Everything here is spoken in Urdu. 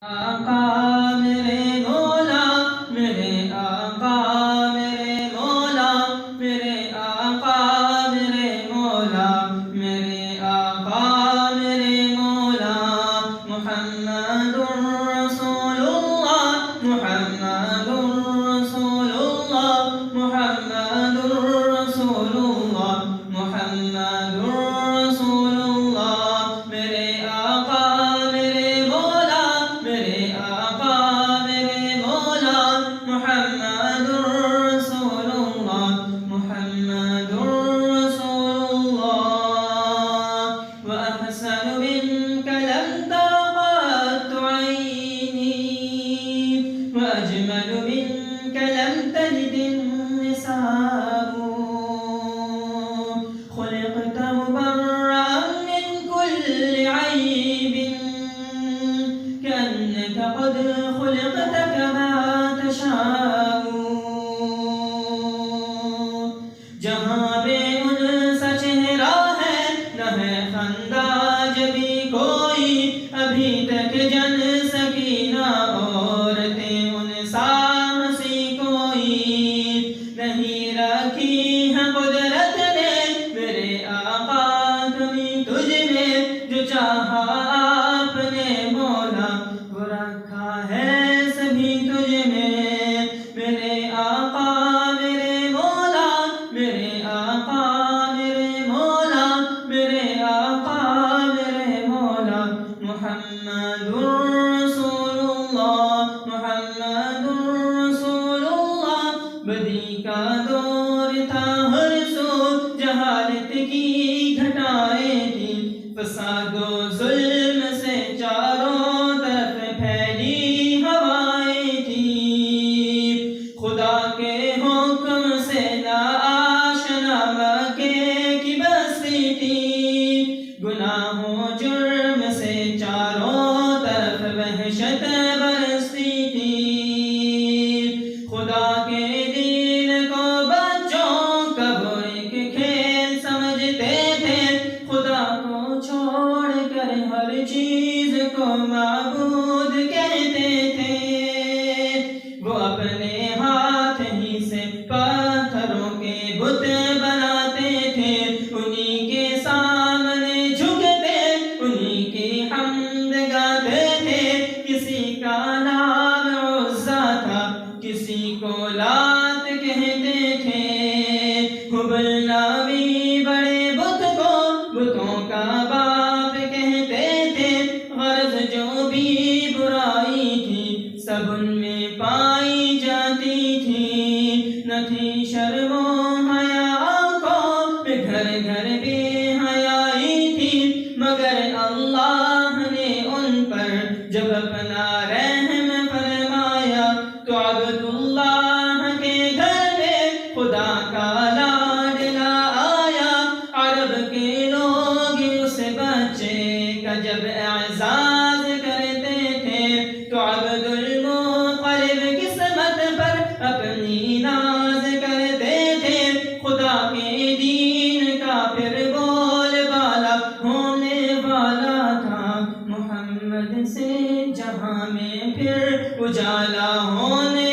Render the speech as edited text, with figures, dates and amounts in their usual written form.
آقا میرے مولا میرے آقا میرے مولا میرے آقا میرے مولا میرے آقا میرے مولا محمد رسول اللہ محمد رسول اللہ محمد رسول اللہ محمد رسول اللہ میرے آقا میرے مولا میرے آقا میرے مولا محمد رسول اللہ محمد رسول اللہ وأحسن منك لم تر قط عيني وأجمل منك لم تلد النساء خلقت مبرأ من كل عيب كأنك قد خلقت كما تشاء جہاں بے ان سا چہرہ ہے نہ ہے خندہ جبھی کوئی ابھی تک جن سکی نہ عورتیں ان سا ہنسی کوئی نہیں رکھی ہے قدرت نے میرے آقا کمی تجھ میں جو چاہا آپ نے مولا وہ رکھا ہے سبھی تجھ میں میرے آقا میرے مولا میرے آقا میرے مولا میرے آقا میرے مولا محمد رسول اللہ محمد رسول اللہ بدی کا دور تھا ہر سو جہالت کی گھٹائیں تھی فساد و ظلم سے چاروں طرف پھیلی ہوائیں تھی خدا کے حکم سے ناآشنا مکے کی بستی تھی گناہوں جرم سے چاروں طرف وحشت برستی تھی خدا کے دین کو بچوں کا وہ ایک کھیل سمجھتے تھے خدا کو چھوڑ کر ہر چیز کو معبود کہتے تھے وہ اپنے ہاتھ ہی سے پتھروں کے بت بناتے تھے انہی کے سامنے جھکتے انہی کی حمد گاتے تھے کسی کا نام عزا تھا کسی کو لات کہتے تھے حبل نامی بڑے بت کو بتوں کا باپ کہتے تھے غرض جو بھی برائی تھی سب ان میں پائی جاتی تھی نہ تھی شرم و حیا آنکھوں پہ گھر گھر بے حیائی تھی مگر اللہ نے ان پر جب اپنا رحم فرمایا تو عبداللہ کے گھر میں خدا کا لاڈلا آیا عرب کے لوگ اس بچے کا جب اعزاز کرتے تھے تو عبد المطلب قسمت پر اپنی ناز کرتے تھے خدا کے دین کا پھر بول بالا ہونے والا تھا محمد سے جہاں میں پھر اجالا ہونے